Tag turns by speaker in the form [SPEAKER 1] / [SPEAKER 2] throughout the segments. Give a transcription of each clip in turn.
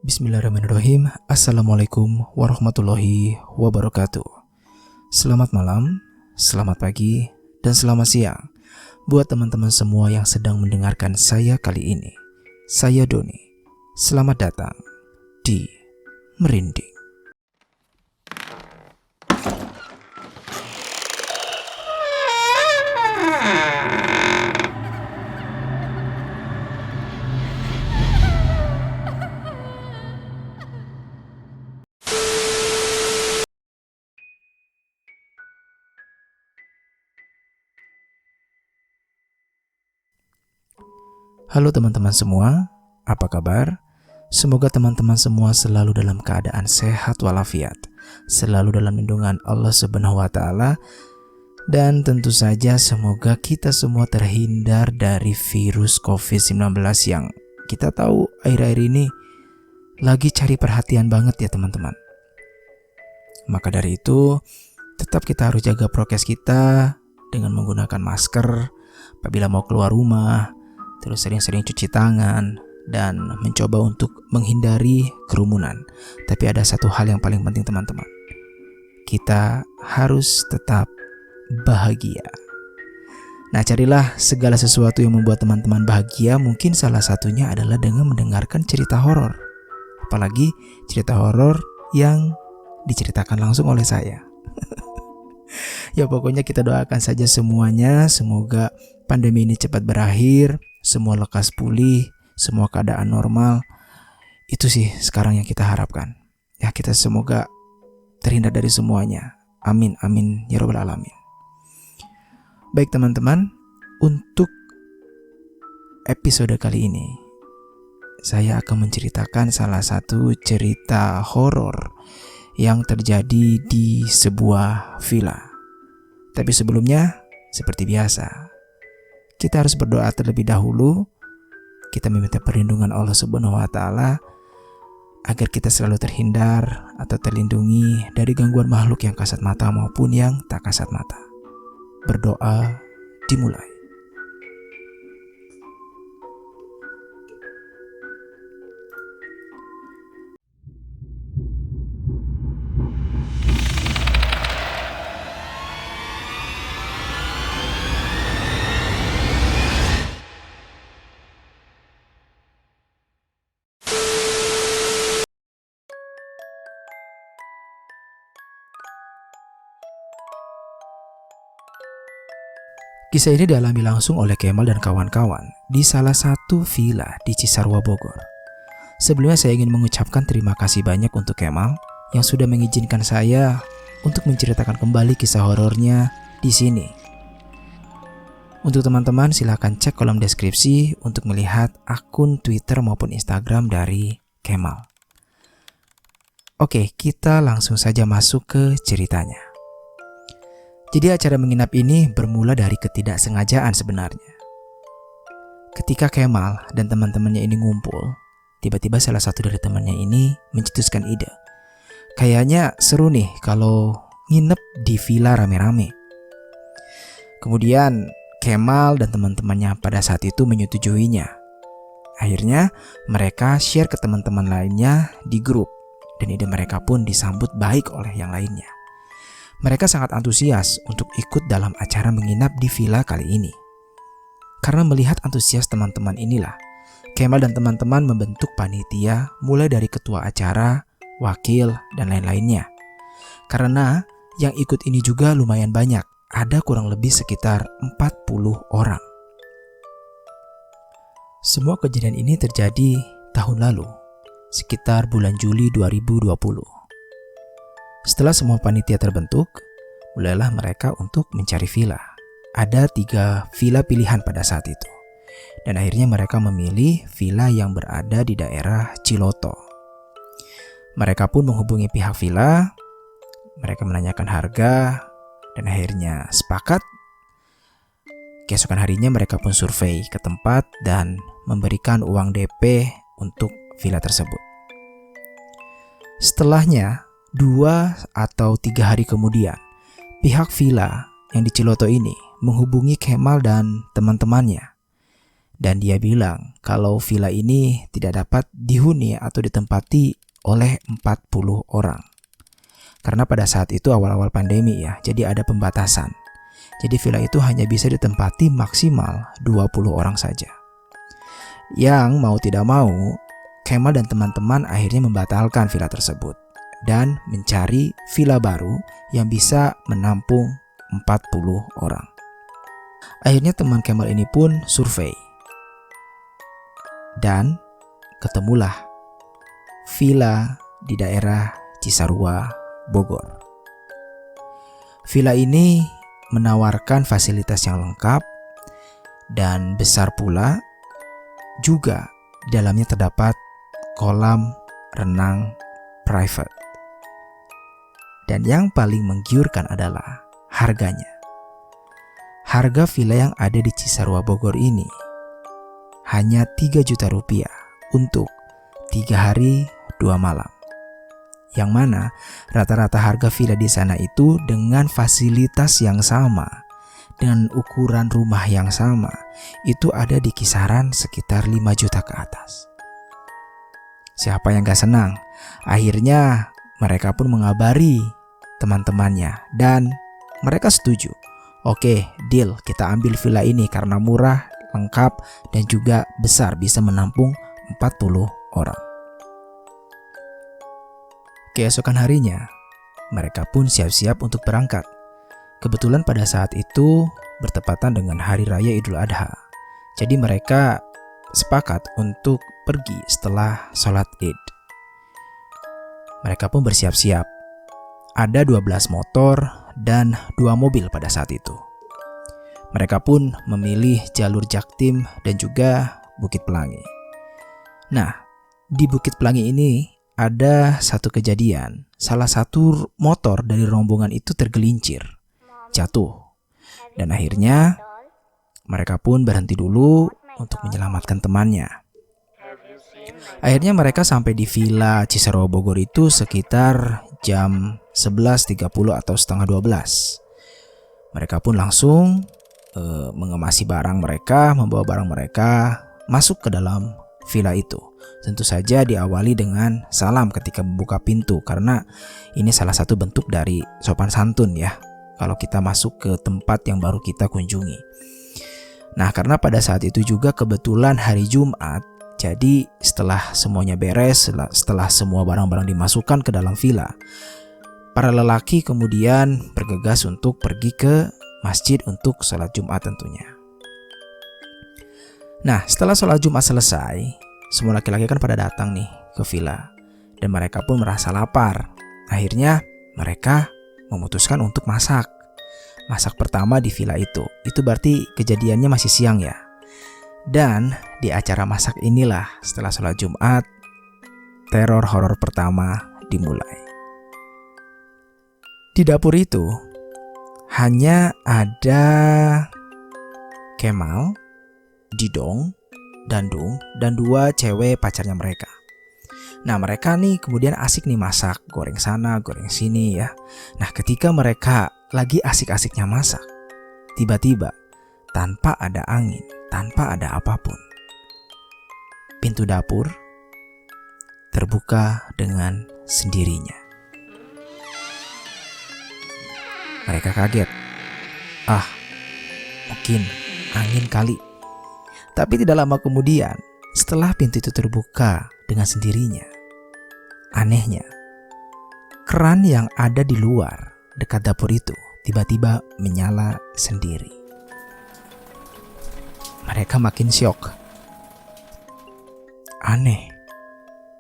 [SPEAKER 1] Bismillahirrahmanirrahim. Assalamualaikum warahmatullahi wabarakatuh. Selamat malam, selamat pagi, dan selamat siang buat teman-teman semua yang sedang mendengarkan saya kali ini. Saya Doni. Selamat datang di Merinding. Halo teman-teman semua, apa kabar? Semoga teman-teman semua selalu dalam keadaan sehat walafiat, selalu dalam lindungan Allah Subhanahu wa Ta'ala, dan tentu saja semoga kita semua terhindar dari virus COVID-19 yang kita tahu akhir-akhir ini lagi cari perhatian banget ya teman-teman. Maka dari itu, tetap kita harus jaga prokes kita dengan menggunakan masker apabila mau keluar rumah, terus sering-sering cuci tangan, dan mencoba untuk menghindari kerumunan. Tapi ada satu hal yang paling penting teman-teman. Kita harus tetap bahagia. Nah, carilah segala sesuatu yang membuat teman-teman bahagia. Mungkin salah satunya adalah dengan mendengarkan cerita horor. Apalagi cerita horor yang diceritakan langsung oleh saya. Ya pokoknya kita doakan saja semuanya, semoga pandemi ini cepat berakhir, semua lekas pulih, semua keadaan normal. Itu sih sekarang yang kita harapkan. Ya, kita semoga terhindar dari semuanya. Amin, amin, ya rabbal alamin. Baik teman-teman, untuk episode kali ini saya akan menceritakan salah satu cerita horor yang terjadi di sebuah villa. Tapi sebelumnya, seperti biasa, kita harus berdoa terlebih dahulu. Kita meminta perlindungan Allah Subhanahu wa Ta'ala agar kita selalu terhindar atau terlindungi dari gangguan makhluk yang kasat mata maupun yang tak kasat mata. Berdoa dimulai. Kisah ini dialami langsung oleh Kemal dan kawan-kawan di salah satu villa di Cisarua, Bogor. Sebelumnya saya ingin mengucapkan terima kasih banyak untuk Kemal yang sudah mengizinkan saya untuk menceritakan kembali kisah horornya di sini. Untuk teman-teman silakan cek kolom deskripsi untuk melihat akun Twitter maupun Instagram dari Kemal. Oke, kita langsung saja masuk ke ceritanya. Jadi acara menginap ini bermula dari ketidaksengajaan sebenarnya. Ketika Kemal dan teman-temannya ini ngumpul, tiba-tiba salah satu dari temannya ini mencetuskan ide. Kayaknya seru nih kalau nginep di villa rame-rame. Kemudian Kemal dan teman-temannya pada saat itu menyetujuinya. Akhirnya mereka share ke teman-teman lainnya di grup, dan ide mereka pun disambut baik oleh yang lainnya. Mereka sangat antusias untuk ikut dalam acara menginap di villa kali ini. Karena melihat antusias teman-teman inilah, Kemal dan teman-teman membentuk panitia mulai dari ketua acara, wakil, dan lain-lainnya. Karena yang ikut ini juga lumayan banyak, ada kurang lebih sekitar 40 orang. Semua kejadian ini terjadi tahun lalu, sekitar bulan Juli 2020. Setelah semua panitia terbentuk, mulailah mereka untuk mencari villa. Ada 3 villa pilihan pada saat itu. Dan akhirnya mereka memilih villa yang berada di daerah Ciloto. Mereka pun menghubungi pihak villa, mereka menanyakan harga, dan akhirnya sepakat. Keesokan harinya mereka pun survei ke tempat dan memberikan uang DP untuk villa tersebut. Setelahnya, 2 atau 3 hari kemudian, pihak villa yang di Ciloto ini menghubungi Kemal dan teman-temannya. Dan dia bilang kalau villa ini tidak dapat dihuni atau ditempati oleh 40 orang. Karena pada saat itu awal-awal pandemi ya, jadi ada pembatasan. Jadi villa itu hanya bisa ditempati maksimal 20 orang saja. Yang mau tidak mau, Kemal dan teman-teman akhirnya membatalkan villa tersebut dan mencari villa baru yang bisa menampung 40 orang. Akhirnya teman Kemal ini pun survei. Dan ketemulah villa di daerah Cisarua, Bogor. Villa ini menawarkan fasilitas yang lengkap dan besar pula. Juga di dalamnya terdapat kolam renang private. Dan yang paling menggiurkan adalah harganya. Harga villa yang ada di Cisarua Bogor ini hanya 3 juta rupiah untuk 3 hari 2 malam. Yang mana rata-rata harga villa di sana itu dengan fasilitas yang sama, dengan ukuran rumah yang sama, itu ada di kisaran sekitar 5 juta ke atas. Siapa yang gak senang? Akhirnya mereka pun mengabari teman-temannya dan mereka setuju. Oke, deal, kita ambil villa ini karena murah, lengkap, dan juga besar, bisa menampung 40 orang. Keesokan harinya, mereka pun siap-siap untuk berangkat. Kebetulan pada saat itu bertepatan dengan Hari Raya Idul Adha. Jadi mereka sepakat untuk pergi setelah sholat Id. Mereka pun bersiap-siap. Ada 12 motor dan 2 mobil pada saat itu. Mereka pun memilih jalur Jaktim dan juga Bukit Pelangi. Nah, di Bukit Pelangi ini ada satu kejadian. Salah satu motor dari rombongan itu tergelincir, jatuh. Dan akhirnya mereka pun berhenti dulu untuk menyelamatkan temannya. Akhirnya mereka sampai di Villa Cisarua Bogor itu sekitar jam 11.30 atau setengah 12. Mereka pun langsung mengemasi barang mereka, membawa barang mereka masuk ke dalam villa itu. Tentu saja diawali dengan salam ketika membuka pintu, karena ini salah satu bentuk dari sopan santun ya, kalau kita masuk ke tempat yang baru kita kunjungi. Nah, karena pada saat itu juga kebetulan hari Jumat, jadi setelah semuanya beres, setelah semua barang-barang dimasukkan ke dalam villa, para lelaki kemudian bergegas untuk pergi ke masjid untuk sholat Jumat tentunya. Nah, setelah sholat Jumat selesai, semua laki-laki kan pada datang nih ke villa. Dan mereka pun merasa lapar. Akhirnya mereka memutuskan untuk masak. Masak pertama di villa itu. Itu berarti kejadiannya masih siang ya. Dan di acara masak inilah setelah sholat Jumat, teror horor pertama dimulai. Di dapur itu hanya ada Kemal, Didong, Dandung, dan 2 cewek pacarnya mereka. Nah, mereka nih kemudian asik nih masak, goreng sana, goreng sini ya. Nah, ketika mereka lagi asik-asiknya masak, tiba-tiba tanpa ada angin, tanpa ada apapun, pintu dapur terbuka dengan sendirinya. Mereka kaget. Mungkin angin kali. Tapi tidak lama kemudian, setelah pintu itu terbuka dengan sendirinya, anehnya, keran yang ada di luar dekat dapur itu tiba-tiba menyala sendiri. Mereka makin syok. Aneh,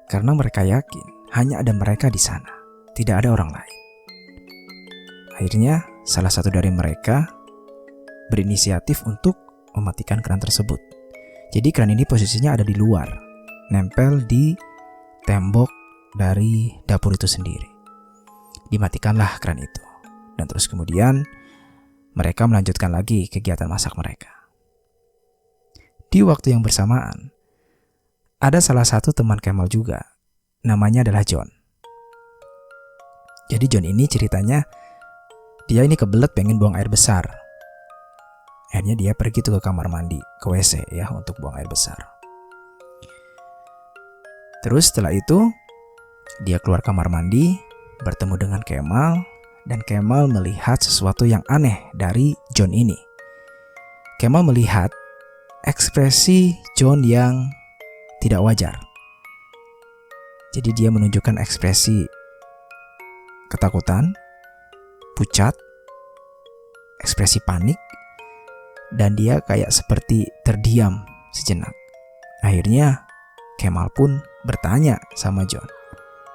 [SPEAKER 1] karena mereka yakin hanya ada mereka di sana, tidak ada orang lain. Akhirnya salah satu dari mereka berinisiatif untuk mematikan keran tersebut. Jadi keran ini posisinya ada di luar, nempel di tembok dari dapur itu sendiri. Dimatikanlah keran itu. Dan terus kemudian mereka melanjutkan lagi kegiatan masak mereka. Di waktu yang bersamaan, ada salah satu teman Kemal juga, namanya adalah John. Jadi John ini ceritanya, dia ini kebelet pengen buang air besar. Akhirnya dia pergi tuh ke kamar mandi, ke WC ya, untuk buang air besar. Terus setelah itu dia keluar kamar mandi, bertemu dengan Kemal, dan Kemal melihat sesuatu yang aneh dari John ini. Kemal melihat ekspresi John yang tidak wajar. Jadi dia menunjukkan ekspresi ketakutan, pucat, ekspresi panik, dan dia kayak seperti terdiam sejenak. Akhirnya Kemal pun bertanya sama John,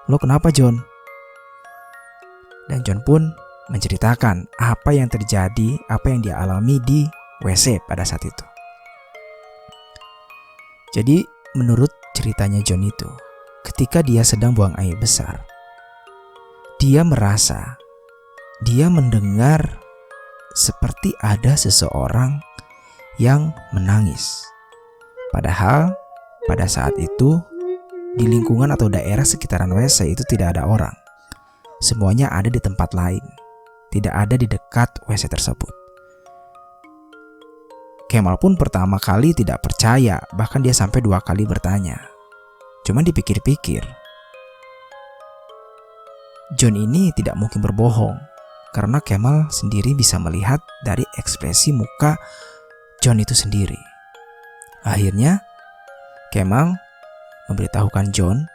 [SPEAKER 1] "Lo kenapa, John?" Dan John pun menceritakan apa yang terjadi, apa yang dia alami di WC pada saat itu. Jadi menurut ceritanya John itu, ketika dia sedang buang air besar, dia merasa, dia mendengar seperti ada seseorang yang menangis. Padahal pada saat itu di lingkungan atau daerah sekitaran WC itu tidak ada orang. Semuanya ada di tempat lain, tidak ada di dekat WC tersebut. Kemal pun pertama kali tidak percaya, bahkan dia sampai 2 kali bertanya. Cuman dipikir-pikir, John ini tidak mungkin berbohong, karena Kemal sendiri bisa melihat dari ekspresi muka John itu sendiri. Akhirnya Kemal memberitahukan John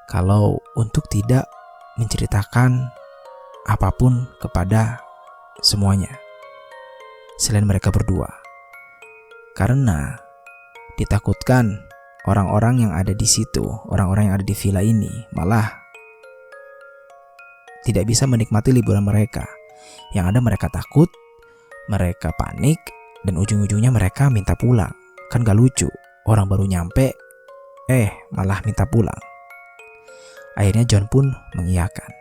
[SPEAKER 1] kalau untuk tidak menceritakan apapun kepada semuanya selain mereka berdua, karena ditakutkan orang-orang yang ada di situ, orang-orang yang ada di villa ini malah tidak bisa menikmati liburan mereka. Yang ada mereka takut, mereka panik, dan ujung-ujungnya mereka minta pulang. Kan gak lucu, orang baru nyampe, malah minta pulang. Akhirnya John pun mengiyakan.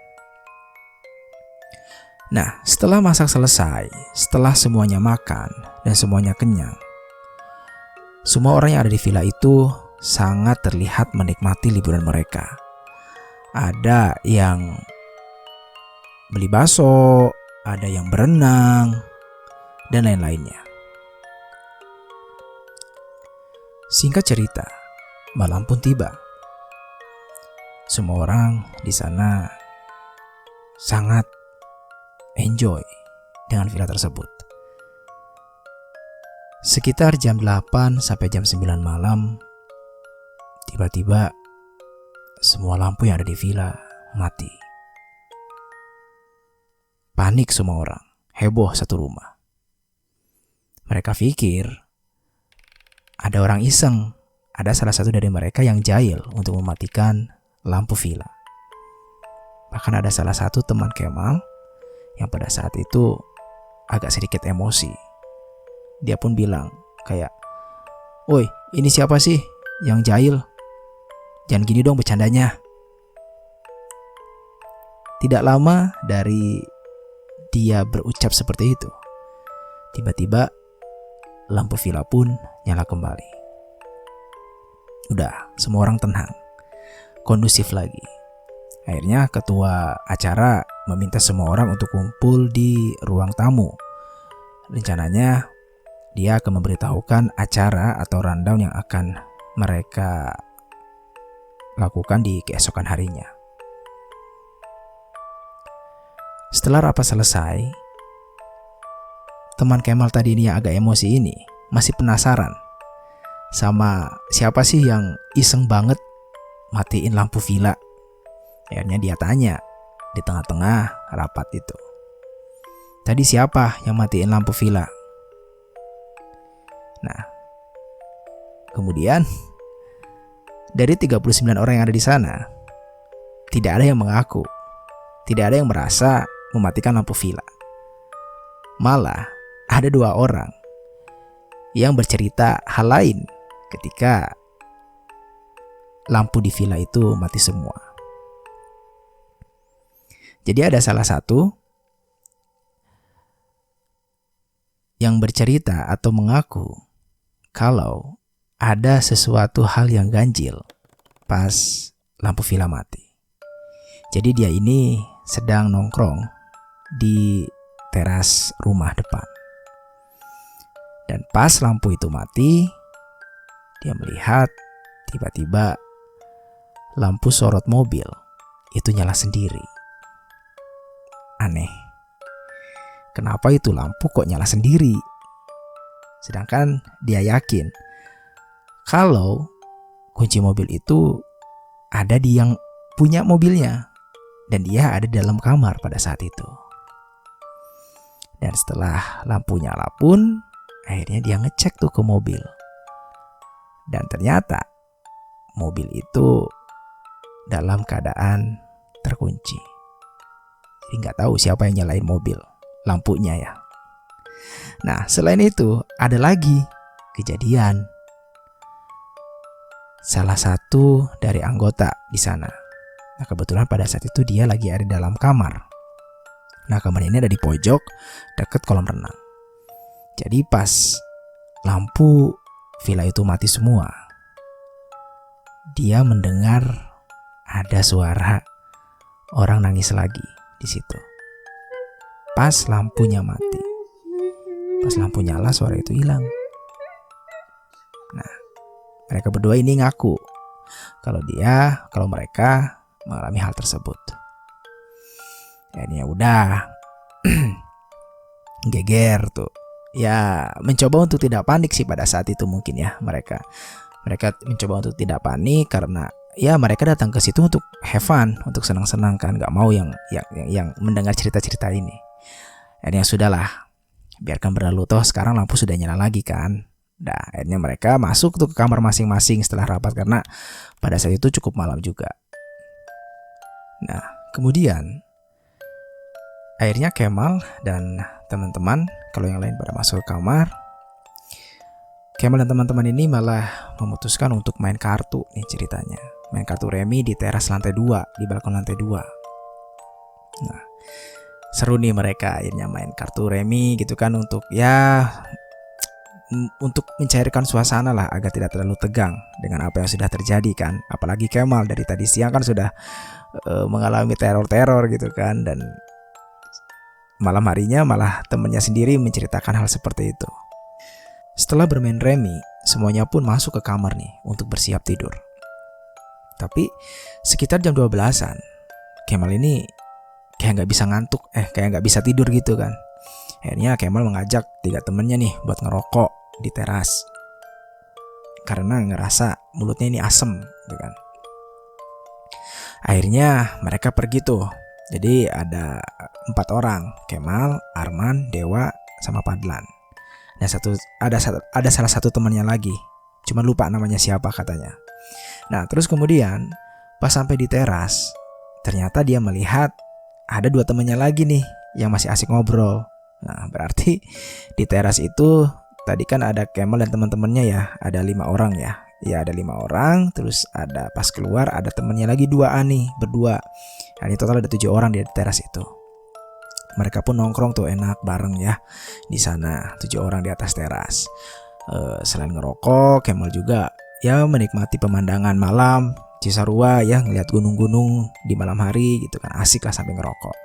[SPEAKER 1] Nah, setelah masak selesai, setelah semuanya makan dan semuanya kenyang, semua orang yang ada di villa itu sangat terlihat menikmati liburan mereka. Ada yang beli bakso, ada yang berenang, dan lain-lainnya. Singkat cerita, malam pun tiba. Semua orang di sana sangat enjoy dengan villa tersebut. Sekitar jam 8 sampai jam 9 malam, tiba-tiba semua lampu yang ada di villa mati. Panik semua orang, heboh satu rumah. Mereka pikir ada orang iseng, ada salah satu dari mereka yang jahil untuk mematikan lampu villa. Bahkan ada salah satu teman Kemal yang pada saat itu agak sedikit emosi. Dia pun bilang kayak, "Woi, ini siapa sih yang jahil? Jangan gini dong bercandanya." Tidak lama dari dia berucap seperti itu, tiba-tiba lampu villa pun nyala kembali. Udah, semua orang tenang, kondusif lagi. Akhirnya ketua acara meminta semua orang untuk kumpul di ruang tamu. Rencananya dia akan memberitahukan acara atau rundown yang akan mereka lakukan di keesokan harinya. Setelah rapat selesai, teman Kemal tadi ini yang agak emosi ini masih penasaran sama siapa sih yang iseng banget matiin lampu villa. Akhirnya dia tanya di tengah-tengah rapat itu, "Tadi siapa yang matiin lampu villa?" Nah, kemudian dari 39 orang yang ada di sana, tidak ada yang mengaku, tidak ada yang merasa mematikan lampu villa. Malah ada 2 orang yang bercerita hal lain ketika lampu di villa itu mati semua. Jadi ada salah satu yang bercerita atau mengaku kalau ada sesuatu hal yang ganjil pas lampu villa mati. Jadi dia ini sedang nongkrong di teras rumah depan. Dan pas lampu itu mati, dia melihat tiba-tiba lampu sorot mobil itu nyala sendiri. Aneh. Kenapa itu lampu kok nyala sendiri? Sedangkan dia yakin kalau kunci mobil itu ada di yang punya mobilnya dan dia ada di dalam kamar pada saat itu. Dan setelah lampu nyala pun akhirnya dia ngecek tuh ke mobil. Dan ternyata mobil itu dalam keadaan terkunci. Jadi nggak tahu siapa yang nyalain mobil, lampunya ya. Nah, selain itu ada lagi kejadian. Salah satu dari anggota di sana. Nah, kebetulan pada saat itu dia lagi ada di dalam kamar. Nah, kamar ini ada di pojok dekat kolam renang. Jadi pas lampu villa itu mati semua, dia mendengar ada suara orang nangis lagi di situ. Pas lampunya mati. Pas lampu nyala, suara itu hilang. Nah, mereka berdua ini ngaku kalau mereka mengalami hal tersebut. Ya ini ya udah geger tuh. Ya mencoba untuk tidak panik sih pada saat itu mungkin ya mereka mencoba untuk tidak panik karena ya mereka datang ke situ untuk have fun, untuk senang-senang kan, nggak mau yang mendengar cerita-cerita ini. Dan ya sudahlah, biarkan berlalu, toh sekarang lampu sudah nyala lagi kan. Nah, akhirnya mereka masuk tuh ke kamar masing-masing setelah rapat karena pada saat itu cukup malam juga. Nah, kemudian akhirnya Kemal dan teman-teman, kalau yang lain pada masuk ke kamar, Kemal dan teman-teman ini malah memutuskan untuk main kartu nih ceritanya. Main kartu remi di teras lantai 2, di balkon lantai 2. Nah, seru nih mereka akhirnya main kartu remi gitu kan untuk mencairkan suasana lah agar tidak terlalu tegang dengan apa yang sudah terjadi kan. Apalagi Kemal dari tadi siang kan sudah mengalami teror-teror gitu kan, dan malam harinya malah temannya sendiri menceritakan hal seperti itu. Setelah bermain remi, semuanya pun masuk ke kamar nih untuk bersiap tidur. Tapi sekitar jam 12-an, Kemal ini kayak nggak bisa tidur gitu kan. Akhirnya Kemal mengajak 3 temennya nih buat ngerokok di teras karena ngerasa mulutnya ini asem gitu kan. Akhirnya mereka pergi tuh. Jadi ada 4 orang, Kemal, Arman, Dewa, sama Padlan. Nah, ada salah satu temannya lagi, cuma lupa namanya siapa katanya. Nah, terus kemudian pas sampai di teras, ternyata dia melihat ada 2 temannya lagi nih yang masih asik ngobrol. Nah, berarti di teras itu tadi kan ada Kemal dan teman-temannya ya, ada 5 orang ya. Ya ada 5 orang, terus ada pas keluar ada temannya lagi 2 nih, berdua. Nah, ini total ada 7 orang di teras itu. Mereka pun nongkrong tuh enak bareng ya di sana, 7 orang di atas teras. Selain ngerokok, Kemal juga ya menikmati pemandangan malam Cisarua ya, ngeliat gunung-gunung di malam hari gitu kan, asik lah sambil ngerokok.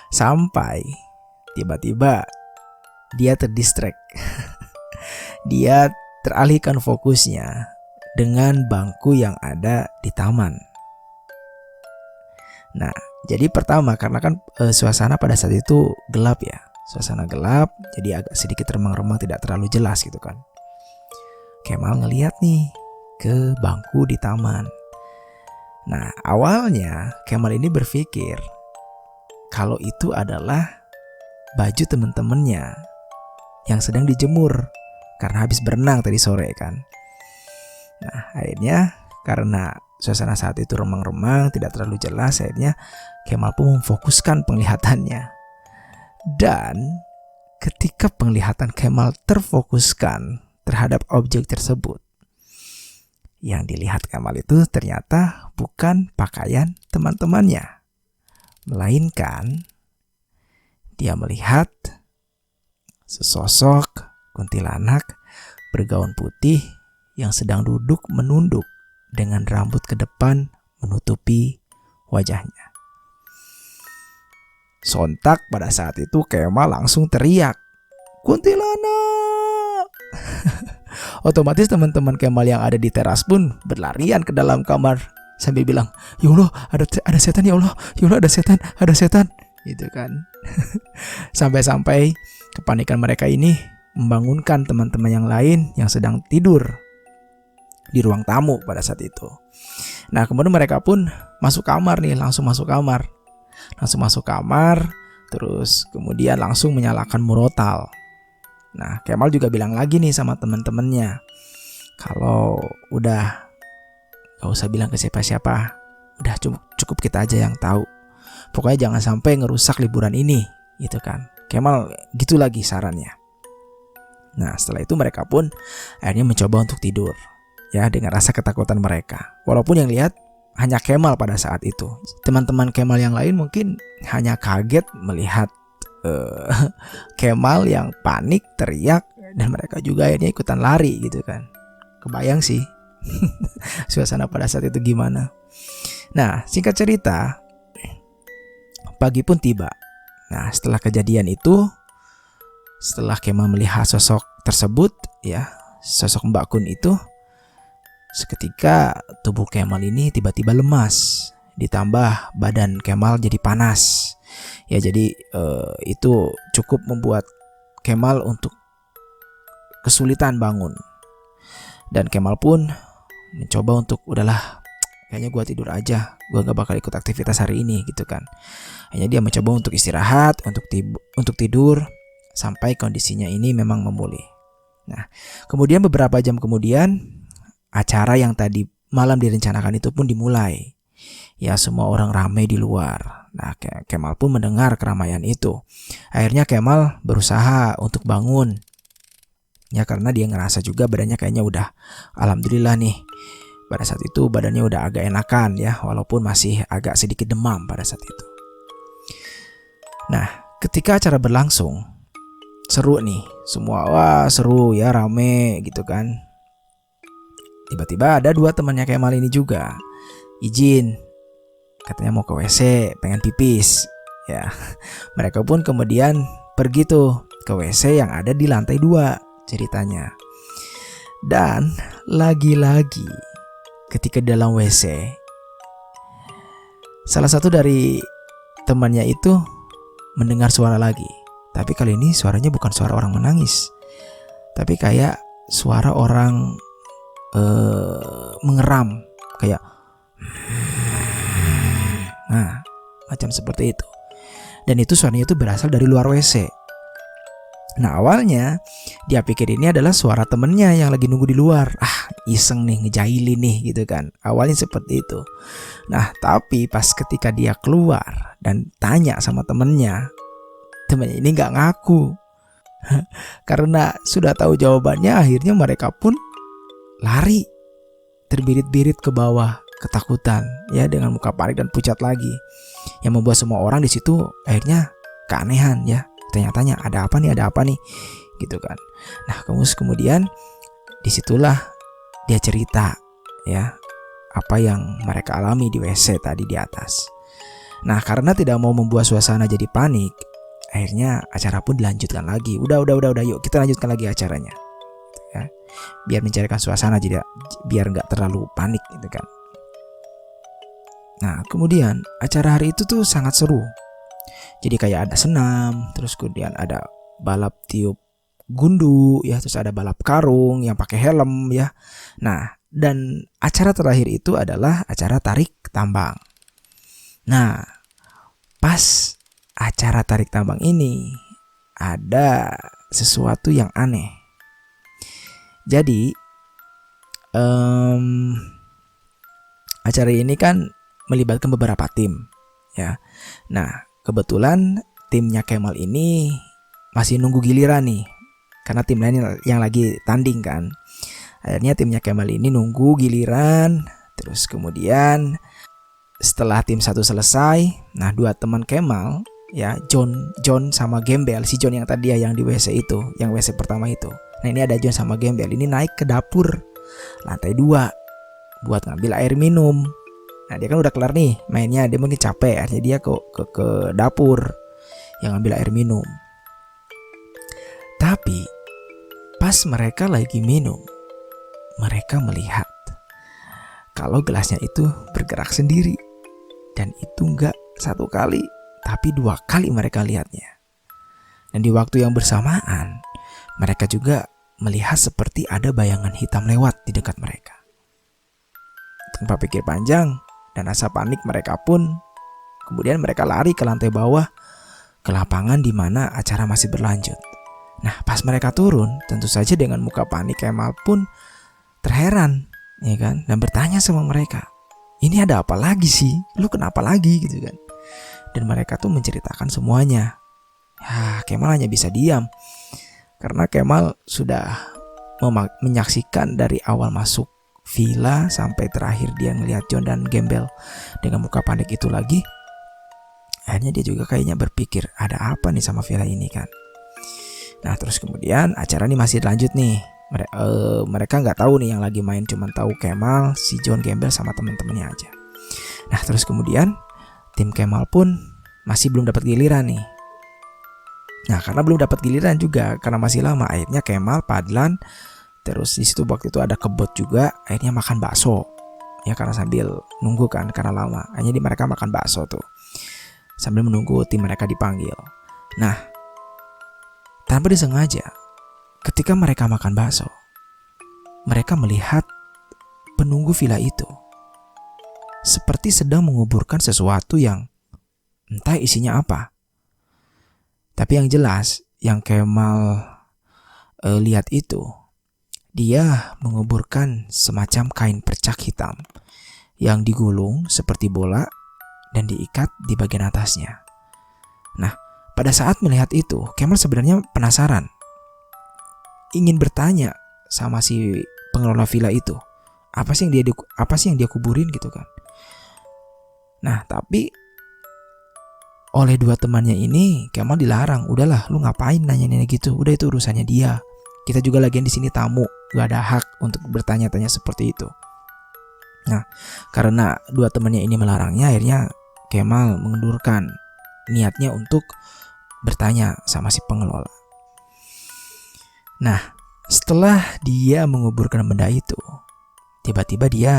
[SPEAKER 1] Sampai tiba-tiba dia terdistract. Dia teralihkan fokusnya dengan bangku yang ada di taman. Nah, jadi pertama karena kan suasana pada saat itu gelap ya. Suasana gelap, jadi agak sedikit remang-remang, tidak terlalu jelas gitu kan. Kemal ngeliat nih ke bangku di taman. Nah, awalnya Kemal ini berpikir kalau itu adalah baju temen-temennya yang sedang dijemur karena habis berenang tadi sore kan. Nah, akhirnya karena suasana saat itu remang-remang, tidak terlalu jelas, akhirnya Kemal pun memfokuskan penglihatannya. Dan ketika penglihatan Kemal terfokuskan terhadap objek tersebut, yang dilihat Kemal itu ternyata bukan pakaian teman-temannya, melainkan dia melihat sesosok kuntilanak bergaun putih yang sedang duduk menunduk dengan rambut ke depan menutupi wajahnya. Sontak pada saat itu Kemal langsung teriak, kuntilanak. Otomatis teman-teman Kemal yang ada di teras pun berlarian ke dalam kamar sambil bilang, ya Allah, ada setan, ya Allah, ya Allah, ada setan, gitu kan. Sampai-sampai kepanikan mereka ini membangunkan teman-teman yang lain yang sedang tidur di ruang tamu pada saat itu. Nah, kemudian mereka pun langsung masuk kamar, terus kemudian langsung menyalakan murotal. Nah, Kemal juga bilang lagi nih sama teman-temannya, kalau udah gak usah bilang ke siapa-siapa, udah cukup kita aja yang tahu. Pokoknya jangan sampai ngerusak liburan ini, gitu kan. Kemal gitu lagi sarannya. Nah, setelah itu mereka pun akhirnya mencoba untuk tidur, ya, dengan rasa ketakutan mereka. Walaupun yang lihat hanya Kemal pada saat itu. Teman-teman Kemal yang lain mungkin hanya kaget melihat Kemal yang panik, teriak, dan mereka juga akhirnya ikutan lari, gitu kan. Kebayang sih suasana pada saat itu gimana. Nah, singkat cerita, pagi pun tiba. Nah, setelah kejadian itu, setelah Kemal melihat sosok tersebut, ya, sosok Mbak Kun itu, seketika tubuh Kemal ini tiba-tiba lemas, ditambah badan Kemal jadi panas. Ya, jadi itu cukup membuat Kemal untuk kesulitan bangun. Dan Kemal pun mencoba untuk, udahlah, kayaknya gue tidur aja, gue gak bakal ikut aktivitas hari ini, gitu kan. Hanya dia mencoba untuk istirahat, untuk tidur sampai kondisinya ini memang memulih. Nah, kemudian beberapa jam kemudian, acara yang tadi malam direncanakan itu pun dimulai. Ya, semua orang ramai di luar. Nah, Kemal pun mendengar keramaian itu. Akhirnya Kemal berusaha untuk bangun. Ya, karena dia ngerasa juga badannya kayaknya udah, alhamdulillah nih, pada saat itu badannya udah agak enakan, ya, walaupun masih agak sedikit demam pada saat itu. Nah, ketika acara berlangsung, seru nih, semua, wah seru ya, rame gitu kan. Tiba-tiba ada dua temannya Kemal ini juga izin, katanya mau ke WC, pengen pipis, ya. Mereka pun kemudian pergi tuh ke WC yang ada di lantai 2 ceritanya. Dan lagi-lagi ketika dalam WC, salah satu dari temannya itu mendengar suara lagi. Tapi kali ini suaranya bukan suara orang menangis, tapi kayak suara orang mengeram, kayak nah, macam seperti itu. Dan itu suaranya itu berasal dari luar WC. Nah, awalnya dia pikir ini adalah suara temennya yang lagi nunggu di luar. Iseng nih, ngejailin nih, gitu kan. Awalnya seperti itu. Nah, tapi pas ketika dia keluar dan tanya sama temennya ini gak ngaku. Karena sudah tahu jawabannya, akhirnya mereka pun lari, terbirit-birit ke bawah, ketakutan, ya, dengan muka panik dan pucat lagi, yang membuat semua orang di situ akhirnya keanehan, ya, tanya-tanya ada apa nih, gitu kan. Nah, kemudian disitulah dia cerita, ya, apa yang mereka alami di WC tadi di atas. Nah, karena tidak mau membuat suasana jadi panik, akhirnya acara pun dilanjutkan lagi. Udah, yuk kita lanjutkan lagi acaranya, ya, biar mencairkan suasana, jadi biar nggak terlalu panik, gitu kan. Nah, kemudian acara hari itu tuh sangat seru. Jadi kayak ada senam, terus kemudian ada balap tiup gundu, ya, terus ada balap karung yang pakai helm, ya. Nah, dan acara terakhir itu adalah acara tarik tambang. Nah, pas acara tarik tambang ini ada sesuatu yang aneh. Jadi acara ini kan melibatkan beberapa tim, ya. Nah, kebetulan timnya Kemal ini masih nunggu giliran nih, karena tim lain yang lagi tanding kan. Akhirnya timnya Kemal ini nunggu giliran. Terus kemudian setelah tim satu selesai, nah, dua teman Kemal, ya, John sama Gembel. Si John yang tadi ya, yang di WC itu, yang WC pertama itu. Nah, ini ada John sama Gembel ini naik ke dapur lantai 2 buat ngambil air minum. Nah, dia kan udah kelar nih mainnya, dia mungkin capek, akhirnya dia ke dapur yang ngambil air minum. Tapi pas mereka lagi minum, mereka melihat kalau gelasnya itu bergerak sendiri. Dan itu enggak satu kali, tapi 2 kali mereka lihatnya. Dan di waktu yang bersamaan, mereka juga melihat seperti ada bayangan hitam lewat di dekat mereka. Tanpa pikir panjang dan rasa panik mereka pun, kemudian mereka lari ke lantai bawah, ke lapangan di mana acara masih berlanjut. Nah, pas mereka turun, tentu saja dengan muka panik Kemal pun terheran, ya kan, dan bertanya sama mereka, ini ada apa lagi sih? Lu kenapa lagi gitu kan? Dan mereka tuh menceritakan semuanya. Ya, Kemal hanya bisa diam karena Kemal sudah menyaksikan dari awal masuk villa sampai terakhir dia ngelihat John dan Gembel dengan muka panik itu lagi. Akhirnya dia juga kayaknya berpikir, ada apa nih sama villa ini kan? Nah, terus kemudian acara ini masih lanjut nih. Mereka nggak tahu nih yang lagi main, cuman tahu Kemal, si John, Gembel sama teman-temannya aja. Nah, terus kemudian tim Kemal pun masih belum dapat giliran nih. Nah, karena belum dapat giliran juga, karena masih lama, akhirnya Kemal, Padlan, terus di situ waktu itu ada Kebot juga, akhirnya makan bakso. Ya karena sambil nunggu kan, karena lama. Akhirnya mereka makan bakso tuh sambil menunggu tim mereka dipanggil. Nah, tanpa disengaja, ketika mereka makan bakso, mereka melihat penunggu villa itu seperti sedang menguburkan sesuatu yang entah isinya apa. Tapi yang jelas, yang Kemal lihat itu, dia menguburkan semacam kain percak hitam yang digulung seperti bola dan diikat di bagian atasnya. Nah, pada saat melihat itu, Kemal sebenarnya penasaran, ingin bertanya sama si pengelola villa itu, apa sih yang dia kuburin gitu kan. Nah, tapi oleh 2 temannya ini Kemal dilarang, udahlah lu ngapain nanya-nanya gitu, udah itu urusannya dia. Kita juga lagian di sini tamu, gak ada hak untuk bertanya-tanya seperti itu. Nah, karena 2 temannya ini melarangnya, akhirnya Kemal mengendurkan niatnya untuk bertanya sama si pengelola. Nah, setelah dia menguburkan benda itu, tiba-tiba dia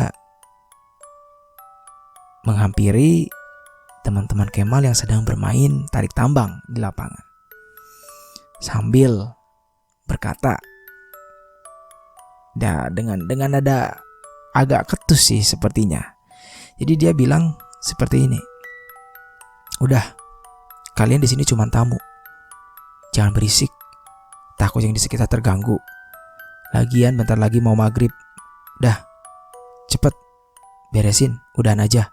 [SPEAKER 1] menghampiri teman-teman Kemal yang sedang bermain tarik tambang di lapangan, sambil berkata, dengan nada agak ketus sih sepertinya. Jadi dia bilang seperti ini, udah, kalian di sini cuma tamu, jangan berisik, takut yang di sekitar terganggu. Lagian bentar lagi mau maghrib, dah, cepet beresin, udahan aja.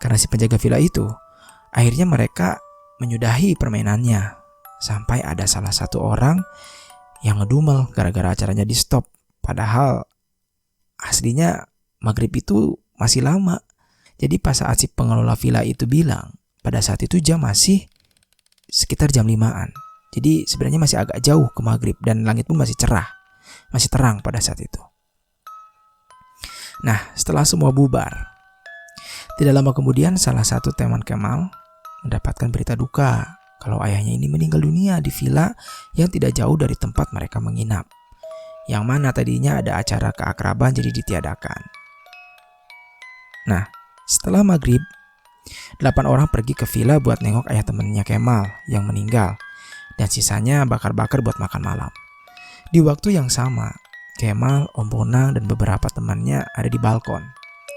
[SPEAKER 1] Karena si penjaga villa itu, akhirnya mereka menyudahi permainannya sampai ada salah satu orang yang ngedumel gara-gara acaranya di stop. Padahal aslinya maghrib itu masih lama. Jadi pas saat si pengelola villa itu bilang, pada saat itu jam masih sekitar jam 5-an. Jadi sebenarnya masih agak jauh ke maghrib dan langit pun masih cerah, masih terang pada saat itu. Nah, setelah semua bubar, tidak lama kemudian salah satu teman Kemal mendapatkan berita duka kalau ayahnya ini meninggal dunia di villa yang tidak jauh dari tempat mereka menginap, yang mana tadinya ada acara keakraban jadi ditiadakan. Nah, setelah maghrib, 8 orang pergi ke villa buat nengok ayah temennya Kemal yang meninggal, dan sisanya bakar-bakar buat makan malam. Di waktu yang sama, Kemal, Om Bonang, dan beberapa temannya ada di balkon.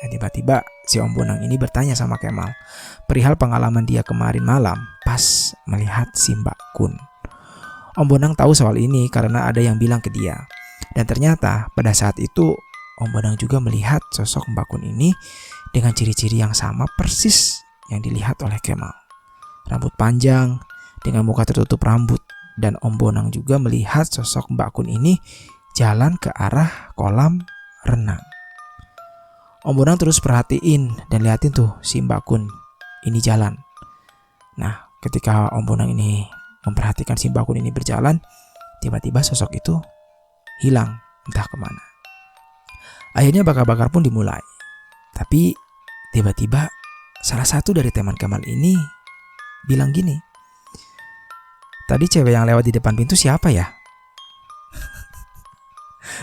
[SPEAKER 1] Dan tiba-tiba si Om Bonang ini bertanya sama Kemal perihal pengalaman dia kemarin malam pas melihat si Mbak Kun. Om Bonang tahu soal ini karena ada yang bilang ke dia. Dan ternyata pada saat itu Om Bonang juga melihat sosok Mbak Kun ini dengan ciri-ciri yang sama persis yang dilihat oleh Kemal. Rambut panjang dengan muka tertutup rambut. Dan Om Bonang juga melihat sosok Mbak Kun ini jalan ke arah kolam renang. Om Bonang terus perhatiin dan liatin tuh si Mbak Kun ini jalan. Nah, ketika Om Bonang ini memperhatikan si Mbak Kun ini berjalan, tiba-tiba sosok itu hilang entah kemana. Akhirnya bakar-bakar pun dimulai. Tapi tiba-tiba salah satu dari teman Kemal ini bilang gini, Tadi cewek yang lewat di depan pintu siapa ya?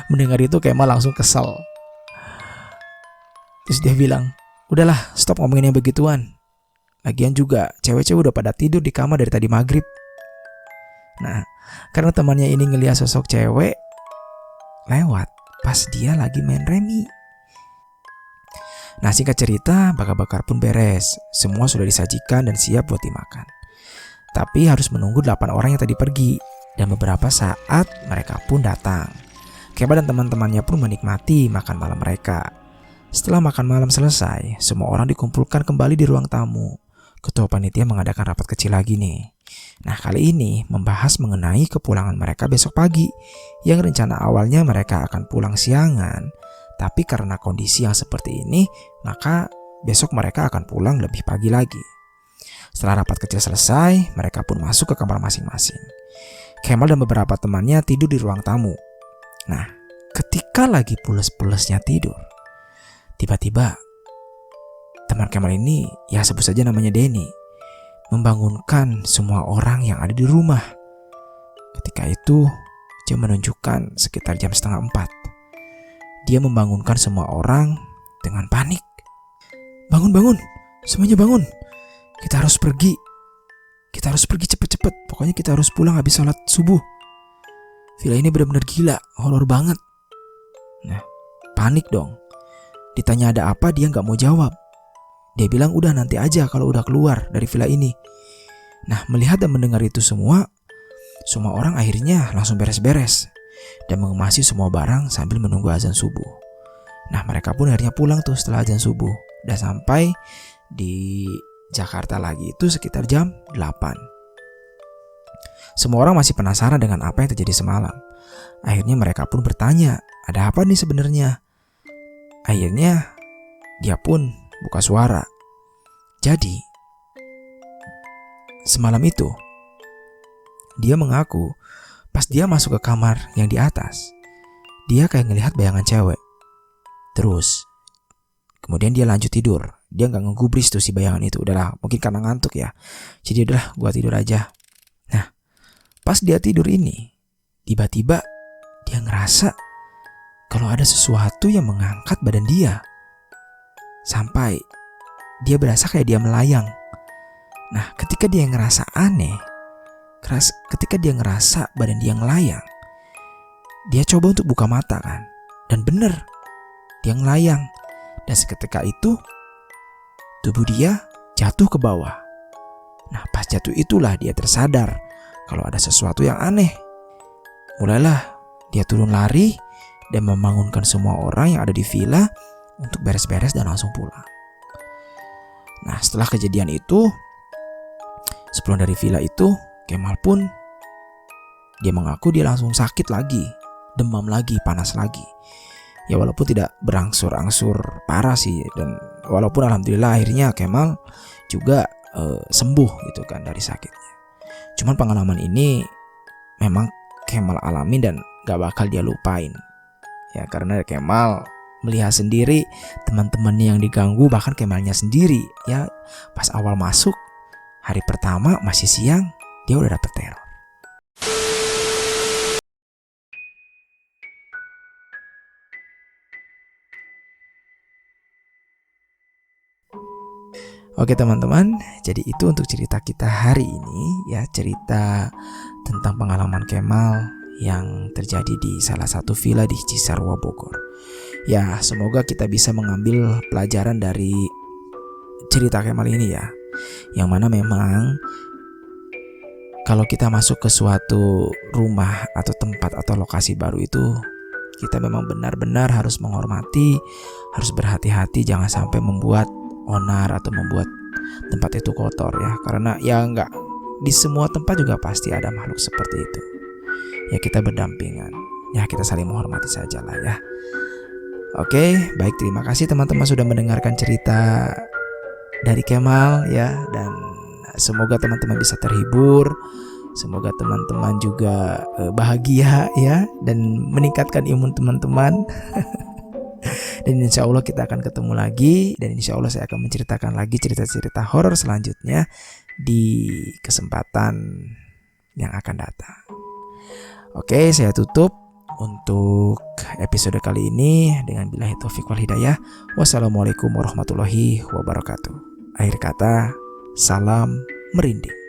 [SPEAKER 1] Mendengar itu Kemal langsung kesel. Terus dia bilang, udahlah stop ngomongin yang begituan. Lagian juga cewek-cewek udah pada tidur di kamar dari tadi maghrib. Nah, karena temannya ini ngeliat sosok cewek lewat pas dia lagi main remi. Nah, singkat cerita, bakar-bakar pun beres. Semua sudah disajikan dan siap buat dimakan. Tapi harus menunggu 8 orang yang tadi pergi. Dan beberapa saat mereka pun datang. Kemal dan teman-temannya pun menikmati makan malam mereka. Setelah makan malam selesai, semua orang dikumpulkan kembali di ruang tamu. Ketua panitia mengadakan rapat kecil lagi nih. Nah, kali ini membahas mengenai kepulangan mereka besok pagi. Yang rencana awalnya mereka akan pulang siangan. Tapi karena kondisi yang seperti ini, maka besok mereka akan pulang lebih pagi lagi. Setelah rapat kecil selesai, mereka pun masuk ke kamar masing-masing. Kemal dan beberapa temannya tidur di ruang tamu. Nah, ketika lagi pules-pulesnya tidur, tiba-tiba teman Kemal ini, ya sebut saja namanya Denny, membangunkan semua orang yang ada di rumah. Ketika itu, dia menunjukkan sekitar jam 3:30. Dia membangunkan semua orang dengan panik. Bangun, bangun, semuanya bangun. Kita harus pergi. Kita harus pergi cepet-cepet. Pokoknya kita harus pulang habis sholat subuh. Villa ini benar-benar gila, horor banget. Nah, panik dong. Ditanya ada apa, dia gak mau jawab. Dia bilang udah nanti aja kalau udah keluar dari villa ini. Nah, melihat dan mendengar itu semua orang akhirnya langsung beres-beres dan mengemasi semua barang sambil menunggu azan subuh. Nah, mereka pun akhirnya pulang tuh setelah azan subuh. Dan sampai di Jakarta lagi itu sekitar jam 8. Semua orang masih penasaran dengan apa yang terjadi semalam. Akhirnya mereka pun bertanya, ada apa nih sebenarnya? Akhirnya dia pun buka suara. Jadi semalam itu dia mengaku pas dia masuk ke kamar yang di atas, dia kayak ngelihat bayangan cewek. Terus kemudian dia lanjut tidur. Dia gak ngegubris tuh si bayangan itu. Udahlah, mungkin karena ngantuk ya. Jadi udahlah, gua tidur aja. Nah, pas dia tidur ini, tiba-tiba dia ngerasa kalau ada sesuatu yang mengangkat badan dia. Sampai dia berasa kayak dia melayang. Nah, ketika dia ngerasa aneh, ketika dia ngerasa badan dia ngelayang, dia coba untuk buka mata kan. Dan bener, dia ngelayang. Dan seketika itu tubuh dia jatuh ke bawah. Nah, pas jatuh itulah dia tersadar kalau ada sesuatu yang aneh. Mulailah dia turun lari dan membangunkan semua orang yang ada di villa untuk beres-beres dan langsung pulang. Nah, setelah kejadian itu, sepulang dari villa itu, Kemal pun dia mengaku dia langsung sakit lagi, demam lagi, panas lagi. Ya walaupun tidak berangsur-angsur parah sih, dan walaupun alhamdulillah akhirnya Kemal juga sembuh gitu kan dari sakitnya. Cuman pengalaman ini memang Kemal alami dan gak bakal dia lupain. Ya karena Kemal melihat sendiri teman-temannya yang diganggu, bahkan Kemalnya sendiri ya pas awal masuk hari pertama masih siang dia udah dapet teror. Oke teman-teman, jadi itu untuk cerita kita hari ini ya, cerita tentang pengalaman Kemal yang terjadi di salah satu villa di Cisarua, Bogor. Ya, semoga kita bisa mengambil pelajaran dari cerita Kemal ini ya. Yang mana memang kalau kita masuk ke suatu rumah atau tempat atau lokasi baru itu, kita memang benar-benar harus menghormati, harus berhati-hati, jangan sampai membuat onar atau membuat tempat itu kotor ya. Karena ya enggak di semua tempat juga pasti ada makhluk seperti itu. Ya kita berdampingan, ya kita saling menghormati saja lah ya. Oke, baik, terima kasih teman-teman sudah mendengarkan cerita dari Kemal ya, dan semoga teman-teman bisa terhibur. Semoga teman-teman juga bahagia ya, dan meningkatkan imun teman-teman. Dan insya Allah kita akan ketemu lagi, dan insya Allah saya akan menceritakan lagi cerita-cerita horor selanjutnya di kesempatan yang akan datang. Oke, saya tutup untuk episode kali ini dengan billahi taufik wal hidayah. Wassalamualaikum warahmatullahi wabarakatuh. Akhir kata, salam merinding.